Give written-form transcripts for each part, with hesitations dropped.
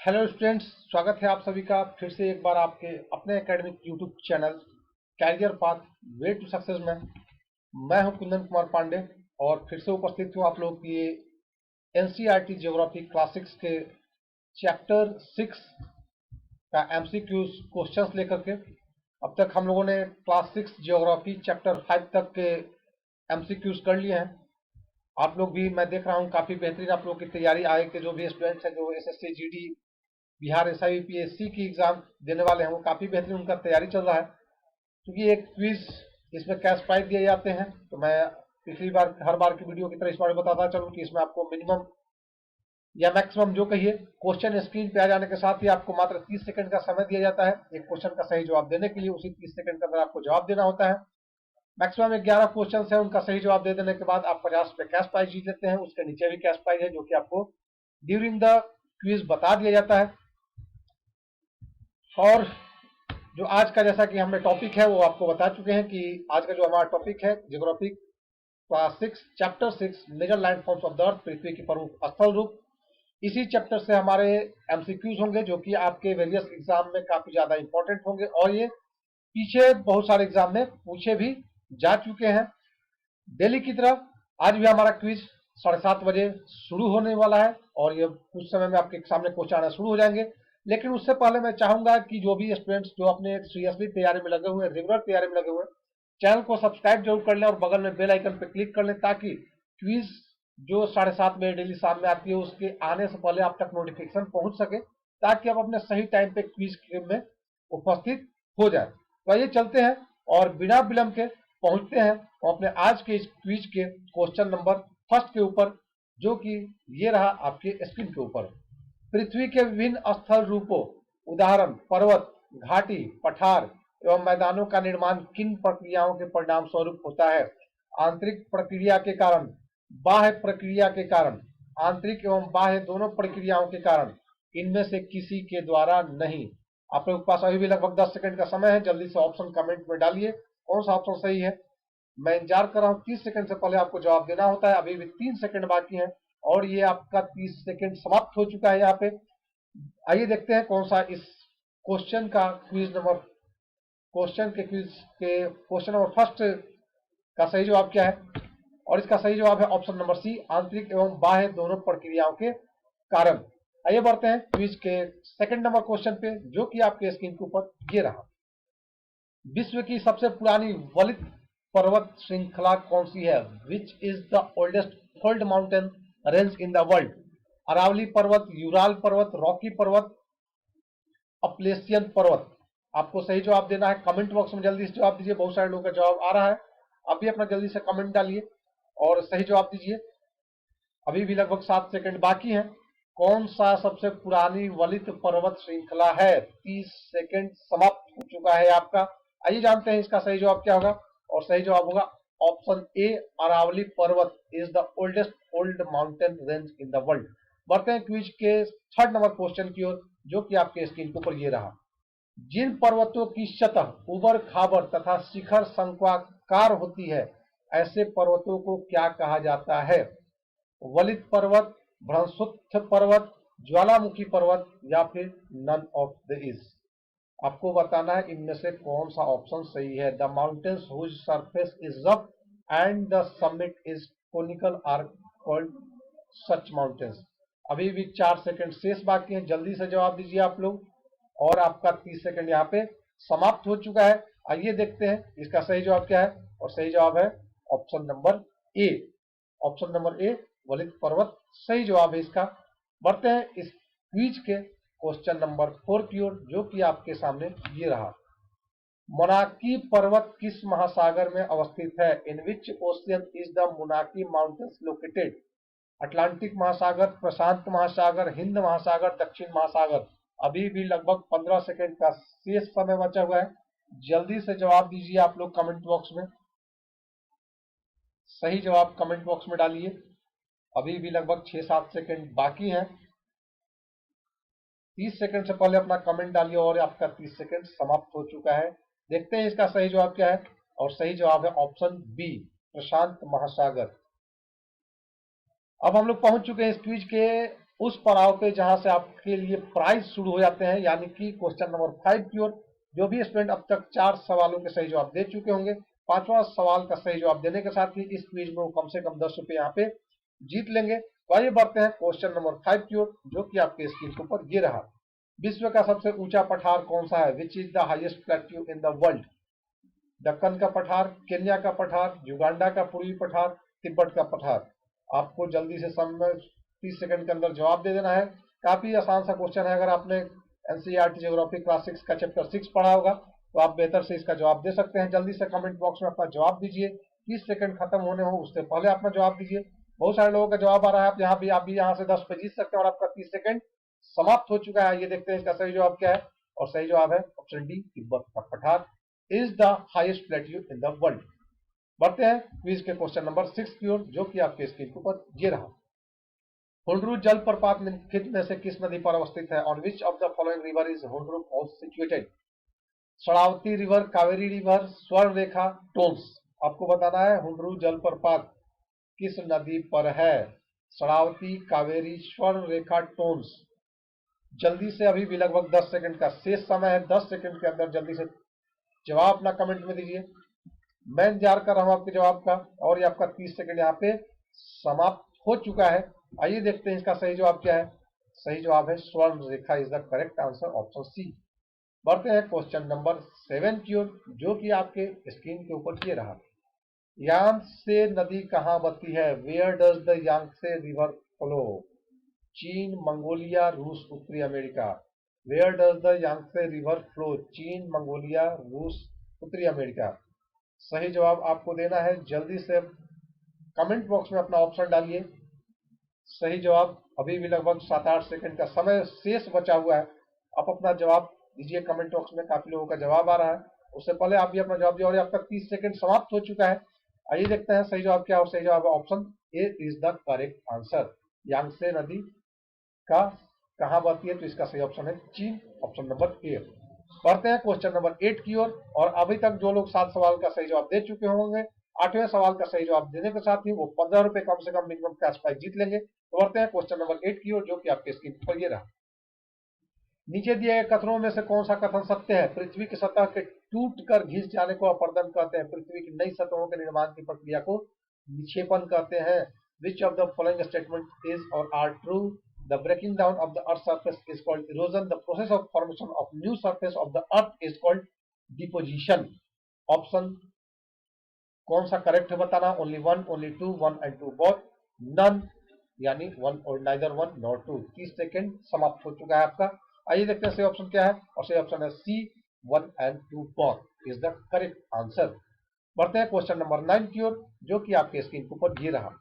Hello students, स्वागत है आप सभी का फिर से एक बार आपके अपने academic YouTube channel career pathway to success में। मैं हूं कुंदन कुमार पांडे और फिर से उपस्थित हूं आप लोगों की एनसीईआरटी ज्योग्राफी क्लास 6 के चैप्टर 6 का एमसीक्यूज क्वेश्चंस लेकर के। अब तक हम लोगों ने क्लास 6 ज्योग्राफी चैप्टर 5 तक के एमसीक्यूज कर लिए हैं। आप लोग भी, मैं देख रहा हूँ, काफी बेहतरीन आप लोग की तैयारी आगे के जो भी स्टूडेंट्स हैं जो SSC GD Bihar SI UPSC की एग्जाम देने वाले हैं वो काफी बेहतरीन उनका तैयारी चल रहा है। क्योंकि एक क्विज इसमें कैश प्राइज दिए जाते हैं, तो मैं पिछली बार हर बार की वीडियो की तरह इस बार बताता चलूं कि इसमें आपको मिनिमम या मैक्सिमम जो कहिए क्वेश्चन स्क्रीन पे आ जाने के साथ ही आपको मात्र 30 सेकंड का समय दिया जाता है एक क्वेश्चन का सही जवाब देने के लिए। उसी 30 सेकंड के अंदर आपको जवाब देना होता है। मैक्सिमम 11 क्वेश्चन है, उनका सही जवाब दे देने के बाद आप 50 रुपए कैश प्राइज जीत लेते हैं। उसके नीचे भी कैश प्राइज है जो कि आपको ड्यूरिंग द क्विज बता दिया जाता है। और जो आज का जैसा कि हमने टॉपिक है वो आपको बता चुके हैं कि आज का जो हमारा टॉपिक है geography class 6 chapter 6 major land forms of the earth, पृथ्वी की प्रमुख स्थल रूप। इसी चैप्टर से हमारे एमसीक्यूज होंगे जो कि आपके वेरियस एग्जाम में काफी ज्यादा इंपॉर्टेंट होंगे और ये पीछे बहुत सारे एग्जाम में पूछे भी जा चुके हैं। डेली की तरह आज भी हमारा क्विज 7:30 बजे शुरू होने वाला है और ये कुछ समय में आपके सामने क्वेश्चन आना शुरू हो जाएंगे। लेकिन उससे पहले मैं चाहूंगा कि जो भी स्टूडेंट्स जो अपने सीरियसली तैयारी में लगे हुए हैं, रेगुलर तैयारी में लगे हुए हैं, चैनल को सब्सक्राइब जरूर कर लें और बगल में बेल आइकन पर क्लिक कर लें ताकि क्विज जो 7:30 बजे डेली शाम में आती है उसके आने से पहले आप तक नोटिफिकेशन पहुंच सके, ताकि आप अपने सही टाइम पे क्विज में उपस्थित हो जाए। तो आइए चलते हैं और बिना विलंब के पहुंचते हैं और अपने आज के इस क्विज के क्वेश्चन नंबर फर्स्ट के ऊपर, जो कि ये रहा आपके स्क्रीन के ऊपर। पृथ्वी के विभिन्न स्थल रूपों उदाहरण पर्वत, घाटी, पठार एवं मैदानों का निर्माण किन प्रक्रियाओं के परिणाम स्वरूप होता है? आंतरिक प्रक्रिया के कारण, बाह्य प्रक्रिया के कारण, आंतरिक एवं बाह्य दोनों प्रक्रियाओं के कारण, इनमें से किसी के द्वारा नहीं। आप लोगों के पास अभी भी लगभग 10 सेकंड का समय है, जल्दी से ऑप्शन कमेंट में डालिए कौन सा ऑप्शन सही है। मैं इंतजार कर रहा हूँ, 30 सेकंड से पहले आपको जवाब देना होता है। अभी भी 3 सेकंड बाकी है और ये आपका 30 सेकंड समाप्त हो चुका है यहाँ पे। आइए देखते हैं कौन सा इस क्वेश्चन का क्वेश्चन नंबर फर्स्ट का सही जवाब क्या है। और इसका सही जवाब है ऑप्शन नंबर सी, आंतरिक एवं बाह्य दोनों प्रक्रियाओं के कारण। आइए बढ़ते हैं क्विज के सेकंड नंबर क्वेश्चन पे, जो कि आपके स्क्रीन के ऊपर ये रहा। विश्व की सबसे पुरानी वलित पर्वत श्रृंखला कौन सी है? Which is the oldest fold mountain range in the world? Aravalli पर्वत, यूराल पर्वत, रॉकी पर्वत, अपलेशियन पर्वत। आपको सही जवाब देना है। कमेंट बॉक्स में जल्दी से जवाब दीजिए, बहुत सारे लोगों का जवाब आ रहा है। आप भी अपना जल्दी से कमेंट डालिए और सही जवाब दीजिए। अभी भी लगभग 7 सेकंड बाकी हैं। कौन सा सबसे पुरानी वलित पर्वत श्रृंखला है? 30 सेकंड समाप्त हो चुका है आपका। आइए जानते हैं इसका सही जवाब क्या होगा। और सही जवाब होगा ऑप्शन ए, अरावली पर्वत is the oldest fold mountain range in the world. बढ़ते हैं क्विज के थर्ड नंबर क्वेश्चन की ओर, जो कि आपके स्क्रीन के ऊपर ये रहा। जिन पर्वतों की सतह उबड़ खाबड़ तथा शिखर शंक्वाकार होती है, ऐसे पर्वतों को क्या कहा जाता है? वलित पर्वत, भ्रंशुत्थ पर्वत, ज्वालामुखी पर्वत या फिर नन ऑफ दिस। आपको बताना है इनमें से कौन सा ऑप्शन सही है। The mountains whose surface is rough and the summit is conical are called such mountains. अभी भी 4 सेकंड शेष बाकी है, जल्दी से जवाब दीजिए आप लोग। और आपका 30 सेकंड यहाँ पे समाप्त हो चुका है। आइए देखते हैं इसका सही जवाब क्या है। और सही जवाब है option number A. Option number A, वलित पर्वत सही जवाब है इसका। बढ़ते हैं इस क्विज के क्वेश्चन नंबर 4 की ओर, जो कि आपके सामने ये रहा। मोनाकी पर्वत किस महासागर में अवस्थित है? In which ocean is the Monaki mountains located? Atlantic महासागर, प्रशांत महासागर, हिंद महासागर, दक्षिण महासागर। अभी भी लगभग 15 सेकंड का शेष समय बचा हुआ है। जल्दी से जवाब दीजिए आप लोग कमेंट बॉक्स में। सही जवाब कमेंट बॉक्स में डालिए। अभी भी लगभग 6-7 सेकंड बाकी हैं। 30 सेकंड से पहले अपना कमेंट डालिए और आपका 30 सेकंड समाप्त हो चुका है। देखते हैं इसका सही जवाब क्या है। और सही जवाब है ऑप्शन बी, प्रशांत महासागर। अब हम लोग पहुंच चुके हैं इस क्विज के उस पड़ाव पे जहां से आपके लिए प्राइज शुरू हो जाते हैं, यानी कि क्वेश्चन नंबर 5 की ओर। जो भी स्टूडेंट अब तक 4 सवालों के सही जवाब दे चुके होंगे, 5वां सवाल का सही जवाब देने के साथ ही इस क्विज में वो कम से कम 10 रुपए यहाँ पे जीत लेंगे। तो आइए बढ़ते हैं क्वेश्चन नंबर 5 की ओर, जो कि आपके स्क्रीन के ऊपर ये रहा। विश्व का सबसे ऊंचा पठार कौन सा है? Which is the highest plateau in the world? Deccan का पठार, केन्या का पठार, युगांडा का पूर्वी पठार, तिब्बत का पठार। आपको जल्दी से समय 30 सेकंड के अंदर जवाब दे देना है। काफी आसान सा क्वेश्चन है। अगर आपने एनसीईआरटी ज्योग्राफी क्लास 6 का चैप्टर 6 पढ़ा होगा तो आप बेहतर से इसका जवाब दे सकते हैं। जल्दी से कमेंट बॉक्स में अपना जवाब दीजिए। 30 सेकंड खत्म होने हो उससे पहले अपना जवाब दीजिए। बहुत सारे लोगों का जवाब आ रहा है। आप भी यहाँ से 10 पे जीत सकते हैं और आपका 30 सेकंड समाप्त हो चुका है। ये देखते हैं इसका सही जवाब क्या है। और सही जवाब है ऑप्शन डी, तिब्बत का पठार is the highest plateau in the world. बढ़ते हैं क्विज के क्वेश्चन नंबर 6 की ओर, जो कि आपके स्क्रीन के ऊपर ये रहा। हुंड्रू जलप्रपात निम्नलिखित में से किस नदी पर अवस्थित है? On which of the following river is Hundru falls situated? Sharavati river, Kaveri river, Swarnarekha, tones. आपको बताना है हुंड्रू जलप्रपात किस नदी पर है? शरावती, कावेरी, स्वर्ण रेखा, टोन्स। जल्दी से, अभी भी लगभग 10 सेकंड का शेष समय है। 10 सेकंड के अंदर जल्दी से जवाब अपना कमेंट में दीजिए। मैं इंतजार कर रहा हूं आपके जवाब का। और ये आपका 30 सेकंड यहाँ पे समाप्त हो चुका है। आइए देखते हैं इसका सही जवाब क्या है। सही जवाब है Swarna Rekha is the correct answer, option C. बढ़ते हैं क्वेश्चन नंबर 7 की ओर, जो कि आपके स्क्रीन के ऊपर ये रहा। यांगसे नदी कहाँ बहती है? Where does the Yangtze river flow? चीन, मंगोलिया, रूस, उत्तरी America. Where does the Yangtze river flow? चीन, मंगोलिया, रूस, उत्तरी अमेरिका। सही जवाब आपको देना है। जल्दी से कमेंट बॉक्स में अपना ऑप्शन डालिए। सही जवाब, अभी भी लगभग 7-8 सेकंड का समय शेष बचा हुआ है। आप अपना जवाब दीजिए कमेंट बॉक्स में। काफी लोगों का जवाब आ रहा है। उससे पहले आप भी अपना जवाब दिए और आपका 30 सेकंड समाप्त हो चुका है। आइए देखते हैं सही जवाब क्या है। और सही जवाब है option A is the correct answer. यांगसे नदी का कहां बहती है? तो इसका सही ऑप्शन है चीन, ऑप्शन नंबर ए। बढ़ते हैं क्वेश्चन नंबर 8 की ओर। और अभी तक जो लोग 7 सवाल का सही जवाब दे चुके होंगे, 8वें सवाल का सही जवाब देने के साथ ही वो 15 रुपए कम से कम मिनिमम कैश प्राइज जीत लेंगे। तो बढ़ते हैं क्वेश्चन नंबर 8 की ओर, जो कि आपके स्क्रीन पर ये रहा। नीचे दिए गए कथनों में से कौन सा कथन सत्य है? पृथ्वी की सतह के टूट कर घिस जाने को अपर्दन कहते हैं। पृथ्वी की नई सतहों के निर्माण की प्रक्रिया को निक्षेपण कहते हैं। Which of the following statement is और are true? The breaking down of the Earth's surface is called erosion. The process of formation of new surface of the Earth is called deposition. Option कौन सा correct है बताना। Only one, only two, one and two both, none, यानी one और neither one nor two. 30 second समाप्त हो चुका है आपका। आइए देखते हैं सही ऑप्शन क्या है। और सही ऑप्शन है C, one and two both is the correct answer. बढ़ते हैं क्वेश्चन नंबर 9 की ओर, जो कि आपके स्क्रीन के ऊपर ये रहा।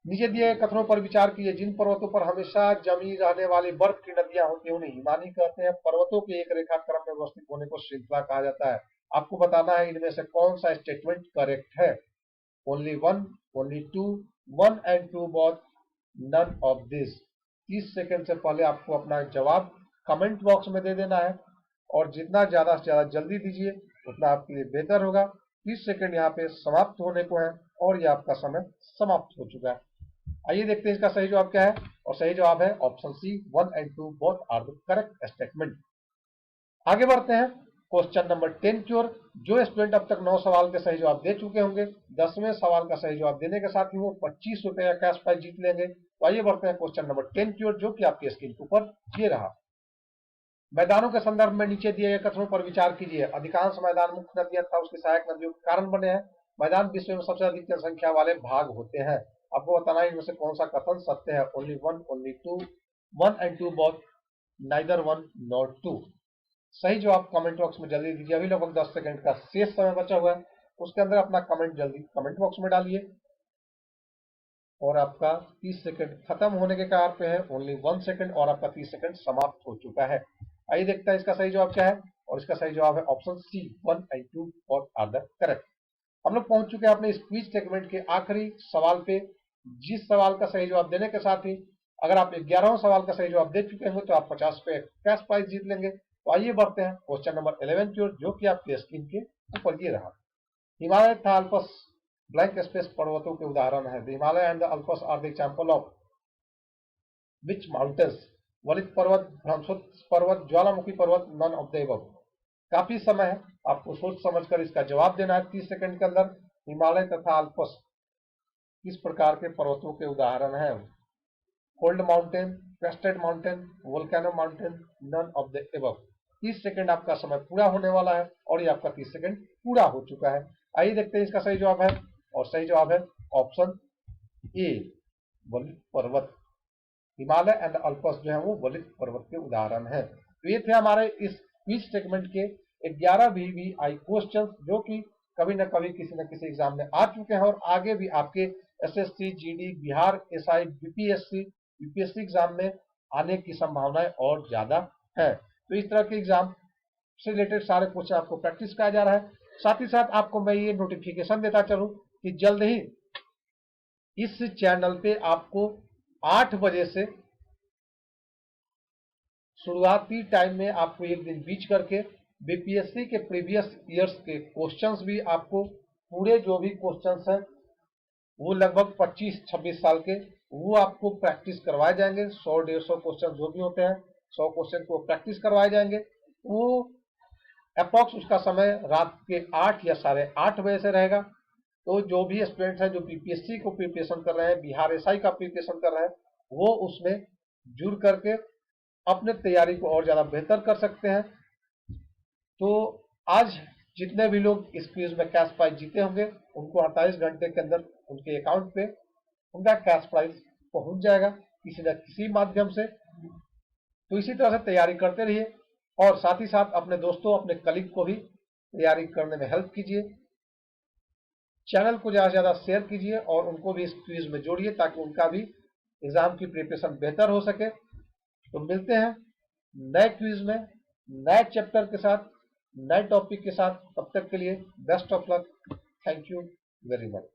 नीचे दिए गए कथनों पर विचार कीजिए। जिन पर्वतों पर हमेशा जमी रहने वाली बर्फ की नदियां होती हैं उन्हें हिमानी कहते हैं। पर्वतों के एक रेखा क्रम में व्यवस्थित होने को श्रृंखला कहा जाता है। आपको बताना है इनमें से कौन सा स्टेटमेंट करेक्ट है। Only one, only two, one and two both, none of this. 30 second से पहले आपको अपना जवाब कमेंट बॉक्स में दे देना है। और जितना ज्यादा से ज्यादा जल्दी दीजिए उतना आपके लिए बेहतर होगा। 30 सेकंड यहाँ पे समाप्त होने को है और ये आपका समय समाप्त हो चुका है। आइए देखते हैं इसका सही जवाब क्या है। और सही जवाब है option C, one and two both are the correct statement. आगे बढ़ते हैं क्वेश्चन नंबर 10 की ओर। जो स्टूडेंट अब तक 9 सवाल के सही जवाब दे चुके होंगे, 10वें सवाल का सही जवाब देने के साथ ही वो 25 रुपए का कैश प्राइज जीत लेंगे। तो आइए बढ़ते हैं क्वेश्चन नंबर 10 की ओर, जो कि आपके स्क्रीन के ऊपर ये रहा। मैदानों के संदर्भ में नीचे दिए गए कथनों पर विचार कीजिए। अधिकांश मैदान मुख्य नदियां तथा उसकी सहायक नदियों के कारण बने हैं। मैदान विश्व में सबसे अधिक जनसंख्या वाले भाग होते हैं। आपको बताना है इनमें से कौन सा कथन सत्य है। Only one, only two, one and two both, neither one nor two. सही जवाब कमेंट बॉक्स में जल्दी दीजिए। अभी लगभग 10 सेकंड का शेष समय बचा हुआ है। उसके अंदर अपना कमेंट जल्दी कमेंट बॉक्स में डालिए। और आपका 30 सेकंड खत्म होने के कगार पे है। ओनली 1 सेकंड और आपका 30 सेकंड समाप्त हो चुका है। आइए देखते हैं इसका सही जवाब क्या है। और इसका सही जवाब है option C, one and two both are the correct. हम लोग पहुंच चुके हैं अपने इस क्विज सेगमेंट के आखिरी सवाल पे। जिस सवाल का सही जवाब देने के साथ ही अगर आप 11वां सवाल का सही जवाब दे चुके हैं तो आप 50 रुपए कैश प्राइज जीत लेंगे। तो आइए बढ़ते हैं क्वेश्चन नंबर 11 की ओर, जो कि आपके स्क्रीन के ऊपर ये रहा। हिमालय तथा अल्पस ब्लैंक स्पेस पर्वतों के उदाहरण है। The Himalaya and the Alps are the example of which mountains, वलित पर्वत, भ्रमशोत्स पर्वत, ज्वालामुखी पर्वत, नन ऑफ द एबव। काफी समय है, आपको सोच समझकर इसका जवाब देना है 30 सेकंड के अंदर। हिमालय तथा अल्पस किस प्रकार के पर्वतों के उदाहरण हैं? Cold mountain, crested mountain, volcano mountain, none of the above. 30 second आपका समय पूरा होने वाला है और ये आपका 30 सेकंड पूरा हो चुका है। आइए देखते हैं इसका सही जवाब है, और सही जवाब है ऑप्शन ए, वलित पर्वत। हिमालय एंड अल्पस जो है वो वलित पर्वत के उदाहरण है। तो ये थे हमारे इस क्विज सेगमेंट के 11 VVI क्वेश्चन, जो कि कभी न कभी किसी न किसी एग्जाम में आ चुके हैं और आगे भी आपके SSC, GD, Bihar SI, BPSC, UPSC exam में आने की संभावनाएं और ज्यादा है। तो इस तरह के एग्जाम से रिलेटेड सारे क्वेश्चन आपको प्रैक्टिस कराया जा रहा है। साथ ही साथ आपको मैं ये नोटिफिकेशन देता चलूं कि जल्द ही इस चैनल पे आपको 8 बजे से शुरुआती टाइम में आपको एक दिन बीच करके BPSC के प्रीवियस ईयर्स के क्वेश्चंस भी आपको, पूरे जो भी क्वेश्चंस हैं वो लगभग 25-26 साल के, वो आपको प्रैक्टिस करवाए जाएंगे। 100-150 क्वेश्चन जो भी होते हैं, 100 क्वेश्चन को प्रैक्टिस करवाए जाएंगे। वो अप्रॉक्स उसका समय रात के 8 या 8:30 बजे से रहेगा। तो जो भी स्टूडेंट्स हैं जो BPSC को प्रिपरेशन कर रहे हैं, बिहार SI का प्रिपरेशन कर रहे हैं, वो उसमें जुड़ करके अपने तैयारी को और ज्यादा बेहतर कर सकते हैं। तो आज जितने भी लोग इस क्विज में कैश प्राइज जीते होंगे, उनको 48 घंटे के अंदर उनके अकाउंट पे उनका कैश प्राइज पहुंच जाएगा किसी न किसी माध्यम से। तो इसी तरह से तैयारी करते रहिए और साथ ही साथ अपने दोस्तों, अपने कलीग को भी तैयारी करने में हेल्प कीजिए। चैनल को ज्यादा से ज्यादा शेयर कीजिए और उनको भी इस क्विज में जोड़िए ताकि उनका भी एग्जाम की प्रिपरेशन बेहतर हो सके। तो मिलते हैं नए क्विज में, नए चैप्टर के साथ, नए टॉपिक के साथ। तब तक के लिए best of luck. Thank you very much.